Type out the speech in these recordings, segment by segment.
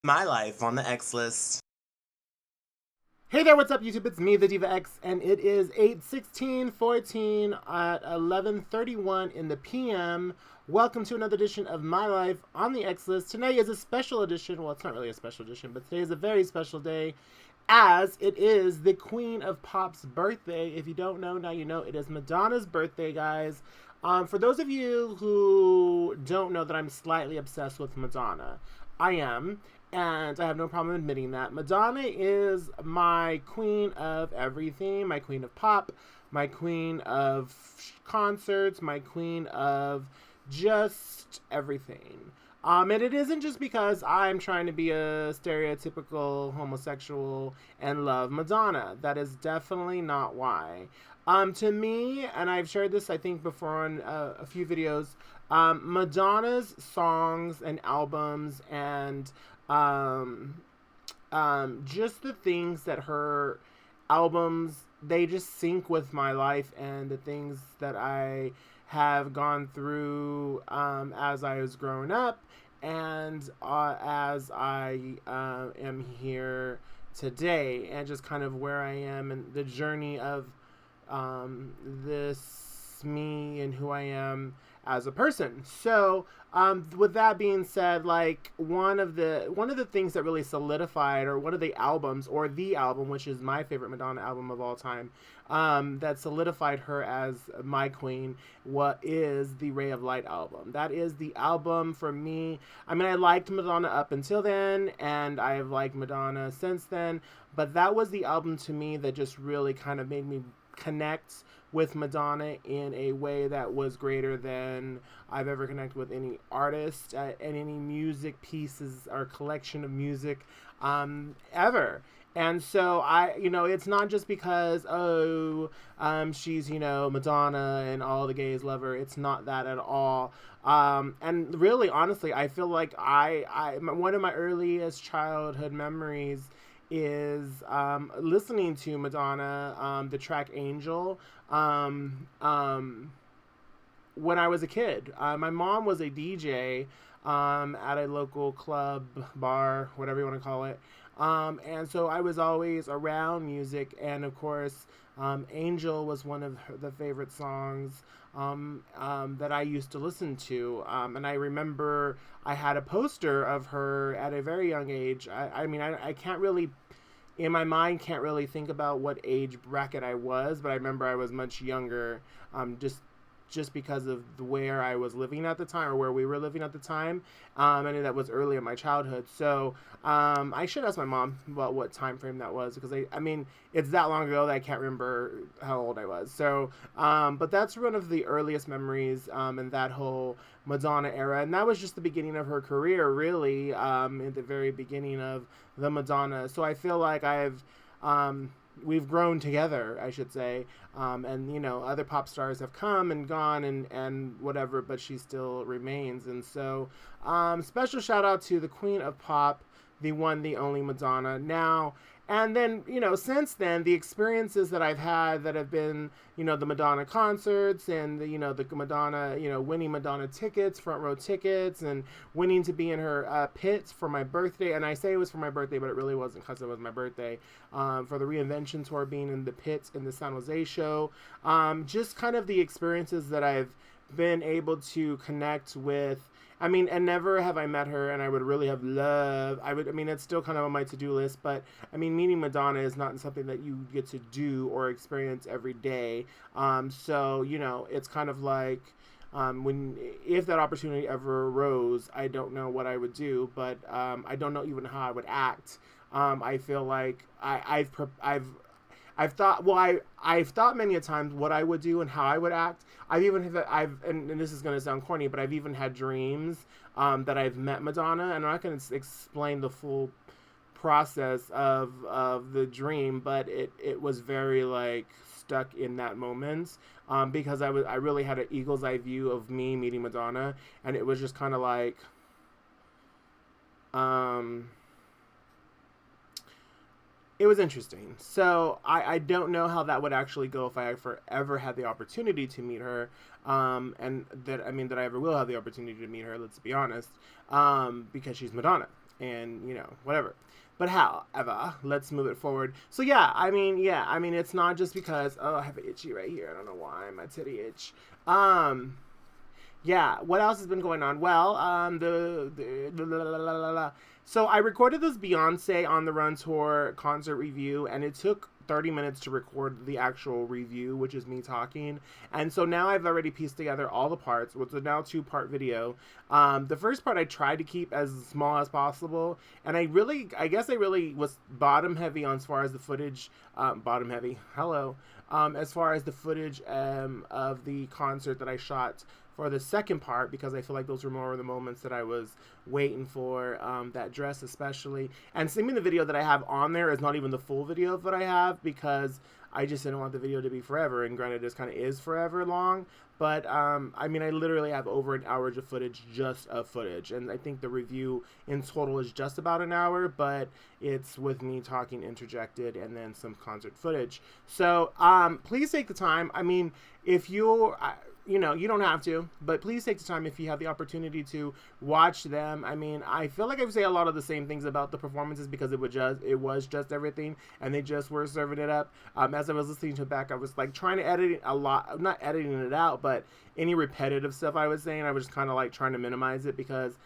My life on the X list. Hey there, what's up, YouTube? It's me, the Diva X, and it is 8:16:14 at 11:31 in the PM. Welcome to another edition of My Life on the X List. Today is a special edition. Well, it's not really a special edition, but today is a very special day, as it is the Queen of Pop's birthday. If you don't know, now you know. It is Madonna's birthday, guys. For those of you who don't know that I'm slightly obsessed with Madonna, I am, and I have no problem admitting that. Madonna is my queen of everything, my queen of pop, my queen of concerts, my queen of just everything. And it isn't just because I'm trying to be a stereotypical homosexual and love Madonna. That is definitely not why. To me, and I've shared this I think before on a few videos, Madonna's songs and albums and um, just the things that her albums, they just sync with my life and the things that I have gone through as I was growing up and as I am here today, and just kind of where I am and the journey of this me and who I am as a person. So, with that being said, like one of the things that really solidified, or one of the albums, or the album, which is my favorite Madonna album of all time, that solidified her as my queen, what is the Ray of Light album. That is the album for me. I mean, I liked Madonna up until then, and I have liked Madonna since then, but that was the album to me that just really kind of made me connect with Madonna in a way that was greater than I've ever connected with any artist and any music pieces or collection of music ever. And so it's not just because, she's, Madonna and all the gays love her. It's not that at all. And really, honestly, I feel like one of my earliest childhood memories is listening to Madonna, the track Angel, when I was a kid. My mom was a DJ at a local club, bar, whatever you want to call it. And so I was always around music, and of course, Angel was one of the favorite songs that I used to listen to. And I remember I had a poster of her at a very young age. I can't really, in my mind, can't really think about what age bracket I was, but I remember I was much younger, just because of where I was living at the time, or where we were living at the time, and that was early in my childhood. So I should ask my mom about what time frame that was, because it's that long ago that I can't remember how old I was. So, but that's one of the earliest memories in that whole Madonna era, and that was just the beginning of her career, really, in the very beginning of the Madonna. So I feel like we've grown together, I should say. And other pop stars have come and gone and whatever, but she still remains. And so, special shout out to the Queen of Pop, the one, the only Madonna. Now, and then, since then, the experiences that I've had that have been, the Madonna concerts, and the Madonna, winning Madonna tickets, front row tickets, and winning to be in her pits for my birthday. And I say it was for my birthday, but it really wasn't because it was my birthday. For the reinvention tour, being in the pits in the San Jose show. Just kind of the experiences that I've been able to connect with. And never have I met her, and I would really have loved. It's still kind of on my to-do list, but meeting Madonna is not something that you get to do or experience every day. So it's kind of like, if that opportunity ever arose, I don't know what I would do, but I don't know even how I would act. I feel like I've thought, I've thought many a times what I would do and how I would act. And this is going to sound corny, but I've even had dreams that I've met Madonna, and I'm not going to explain the full process of the dream, but it was very, like, stuck in that moment, because I really had an eagle's eye view of me meeting Madonna, and it was just kind of like, it was interesting. So I don't know how that would actually go if I ever had the opportunity to meet her. And that, I mean, that I ever will have the opportunity to meet her, let's be honest, because she's Madonna and, you know, whatever. But however, let's move it forward. So yeah, I mean, it's not just because, oh, I have an itchy right here. I don't know why, my titty itch. Yeah, what else has been going on? Well, so I recorded this Beyonce on the Run tour concert review, and it took 30 minutes to record the actual review, which is me talking. And so now I've already pieced together all the parts. It's a now 2-part video. The first part I tried to keep as small as possible, and I guess I really was bottom heavy on as far as the footage. Bottom heavy. Hello. As far as the footage of the concert that I shot for the second part, because I feel like those were more of the moments that I was waiting for, that dress especially. And seeing the video that I have on there is not even the full video that I have, because I just didn't want the video to be forever, and granted this kind of is forever long, but I mean, I literally have over an hour of footage, just of footage, and I think the review in total is just about an hour, but it's with me talking interjected and then some concert footage. So please take the time. I mean, if you you know, you don't have to, but please take the time if you have the opportunity to watch them. I mean, I feel like I say a lot of the same things about the performances because it was just everything, and they just were serving it up. As I was listening to it back, I was like trying to edit it a lot, not editing it out, but any repetitive stuff I was saying, I was just kind of like trying to minimize it, because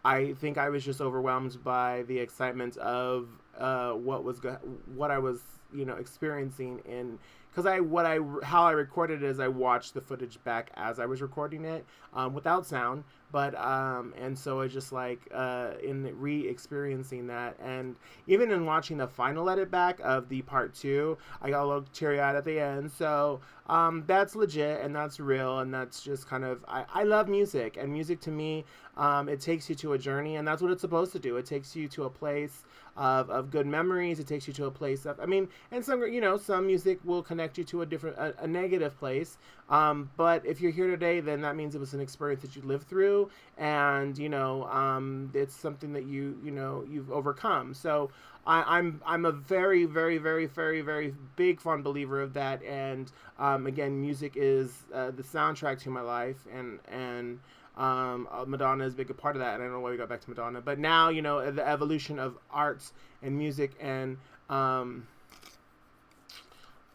I think I was just overwhelmed by the excitement of what I was, you know, experiencing in. Because how I recorded it is I watched the footage back as I was recording it, without sound, but and so I just like in re-experiencing that, and even in watching the final edit back of the part 2, I got a little teary-eyed at the end. So that's legit, and that's real, and that's just kind of, I love music, and music to me, it takes you to a journey, and that's what it's supposed to do. It takes you to a place of good memories. It takes you to a place of, I mean, and some, you know, some music will connect you to a negative place. But if you're here today, then that means it was an experience that you lived through, and, you know, it's something that you've overcome. So I'm a very, very, very, very, very big fond believer of that. And, again, music is, the soundtrack to my life, and Madonna is a big part of that, and I don't know why we got back to Madonna, but now, you know, the evolution of arts and music, and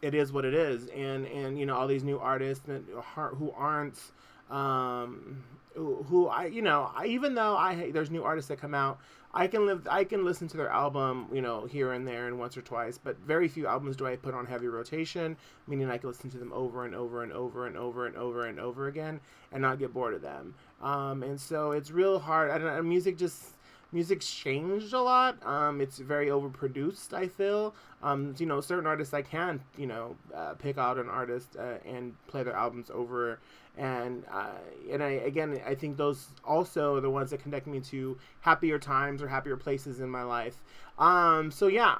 it is what it is, and you know, all these new artists who aren't, who I, you know, even though there's new artists that come out, I can listen to their album, you know, here and there and once or twice, but very few albums do I put on heavy rotation, meaning I can listen to them over and over and over and over and over and over again and not get bored of them. And so it's real hard. I don't know, music's changed a lot. It's very overproduced, I feel. You know, certain artists I can, you know, pick out an artist and play their albums over, and I think those also are the ones that connect me to happier times or happier places in my life. So yeah.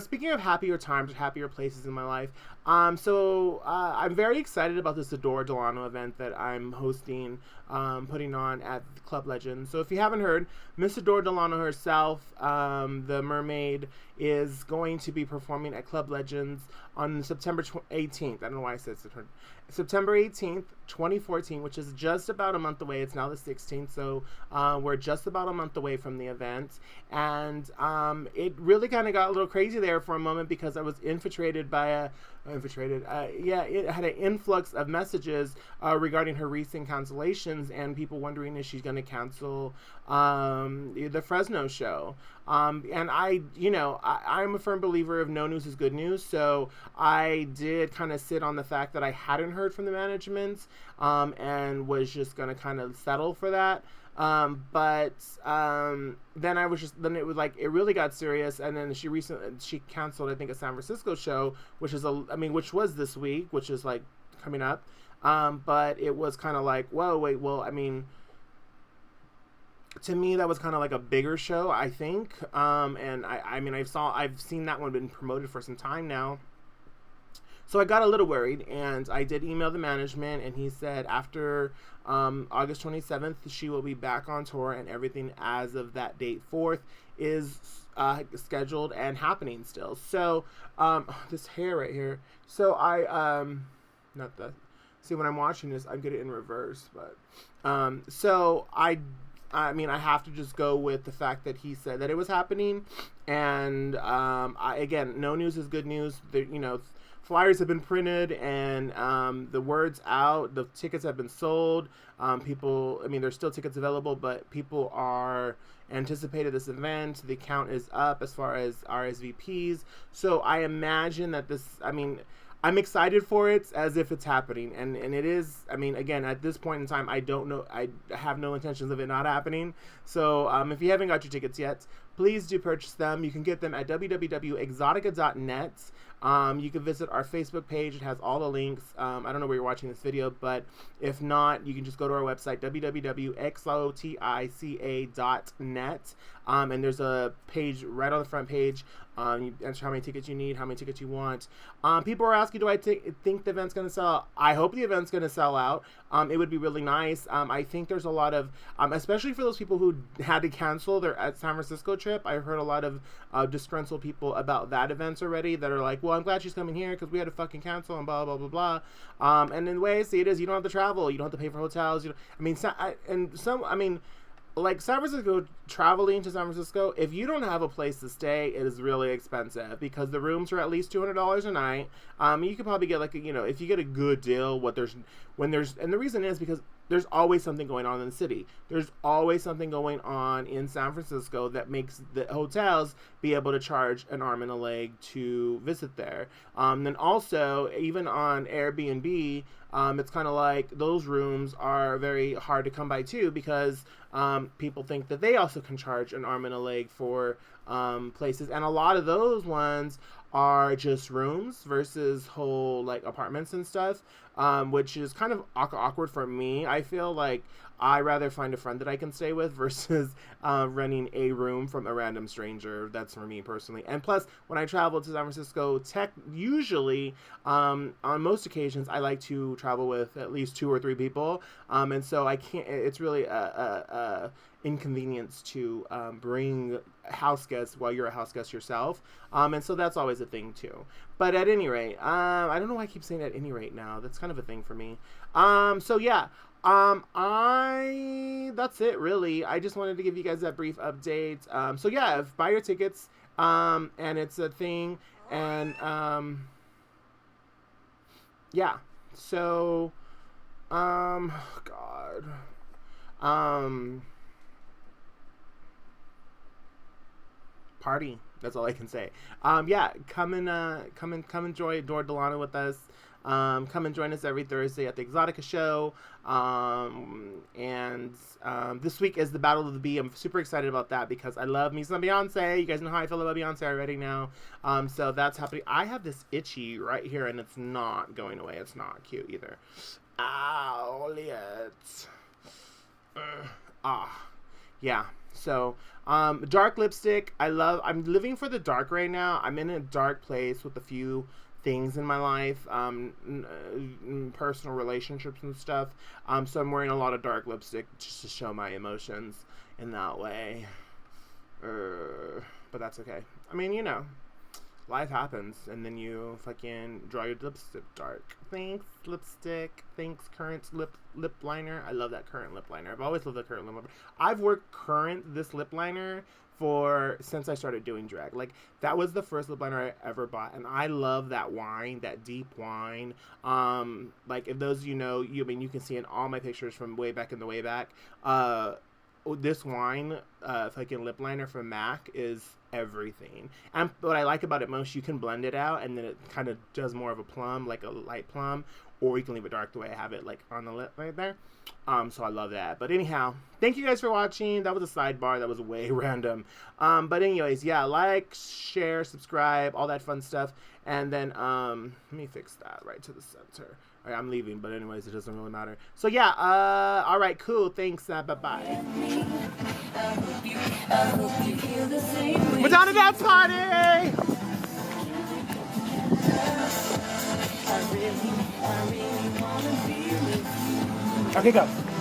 Speaking of happier times, happier places in my life, I'm very excited about this Adore Delano event that I'm hosting, putting on at Club Legends. So if you haven't heard, Miss Adore Delano herself, the mermaid, is going to be performing at Club Legends on September 18th. I don't know why I said September 18th, 2014, which is just about a month away. It's now the 16th, so we're just about a month away from the event. And it really kind of got a little crazy there for a moment, because I was infiltrated by it had an influx of messages regarding her recent cancellations, and people wondering if she's going to cancel the Fresno show. And I'm a firm believer of no news is good news, so I did kind of sit on the fact that I hadn't heard from the management, and was just going to kind of settle for that. But then it was like, it really got serious, and then she canceled, I think, a San Francisco show, which was this week, which is like coming up. But it was kind of like, whoa, wait, well, I mean, to me, that was kind of like a bigger show, I think. And I've seen that one been promoted for some time now. So I got a little worried, and I did email the management, and he said after August 27th, she will be back on tour, and everything as of that date forth is scheduled and happening still. So this hair right here. So not that. See, when I'm watching this, I'm getting it in reverse, but so I mean, I have to just go with the fact that he said that it was happening, and again, no news is good news. Flyers have been printed, and the word's out. The tickets have been sold. There's still tickets available, but people are anticipated this event. The count is up as far as RSVPs. So I imagine that I'm excited for it as if it's happening, and it is. I mean, again, at this point in time, I don't know. I have no intentions of it not happening. So if you haven't got your tickets yet, please do purchase them. You can get them at www.exotica.net. You can visit our Facebook page. It has all the links. I don't know where you're watching this video, but if not, you can just go to our website, www.exotica.net. And there's a page right on the front page. You enter how many tickets you need, how many tickets you want. People are asking, do I think the event's going to sell out? I hope the event's going to sell out. It would be really nice. I think there's a lot of, especially for those people who had to cancel their San Francisco trip. I've heard a lot of disgruntled people about that event already that are like, well, I'm glad she's coming here because we had to fucking cancel and blah, blah, blah, blah. And in the way I see it is, you don't have to travel. You don't have to pay for hotels. Like San Francisco, traveling to San Francisco, if you don't have a place to stay, it is really expensive because the rooms are at least $200 a night. You could probably get if you get a good deal, and the reason is because there's always something going on in the city. There's always something going on in San Francisco that makes the hotels be able to charge an arm and a leg to visit there. Then also, even on Airbnb, it's kind of like those rooms are very hard to come by too because people think that they also can charge an arm and a leg for places. And a lot of those ones are just rooms versus whole apartments and stuff, which is kind of awkward for me. I feel like I rather find a friend that I can stay with versus renting a room from a random stranger. That's for me personally. And plus, when I travel to San Francisco, usually on most occasions, I like to travel with at least 2 or 3 people. And so I can't. It's really a inconvenience to bring house guests while you're a house guest yourself. And so that's always a thing too. But at any rate, I don't know why I keep saying at any rate now. That's kind of a thing for me. So yeah. That's it really. I just wanted to give you guys that brief update. So yeah, buy your tickets, and it's a thing, and, yeah, so, God, party. That's all I can say. Yeah, come enjoy Adore Delano with us. Come and join us every Thursday at the Exotica show. This week is the Battle of the Bee. I'm super excited about that because I love me some Beyonce. You guys know how I feel about Beyonce already now. So that's happening. I have this itchy right here and it's not going away. It's not cute either. Ow, Liet. Yeah. So, dark lipstick. I'm living for the dark right now. I'm in a dark place with a few things in my life, personal relationships and stuff. So I'm wearing a lot of dark lipstick just to show my emotions in that way. But that's okay. I mean, life happens, and then you fucking draw your lipstick dark. Thanks, lipstick. Thanks, Current lip liner. I love that Current lip liner. I've always loved the Current lip liner. I've worked this lip liner since I started doing drag. That was the first lip liner I ever bought, and I love that wine, that deep wine. If those you can see in all my pictures from way back in the way back. This wine, fucking lip liner from MAC is everything. And what I like about it most, you can blend it out, and then it kind of does more of a plum, like a light plum, or you can leave it dark the way I have it, on the lip right there. So I love that. But anyhow, thank you guys for watching. That was a sidebar. That was way random. But anyways, yeah, like, share, subscribe, all that fun stuff. And then, let me fix that right to the center. All right, I'm leaving, but anyways, it doesn't really matter. So yeah, all right, cool. Thanks. Bye-bye. Madonna dance party! Okay, go.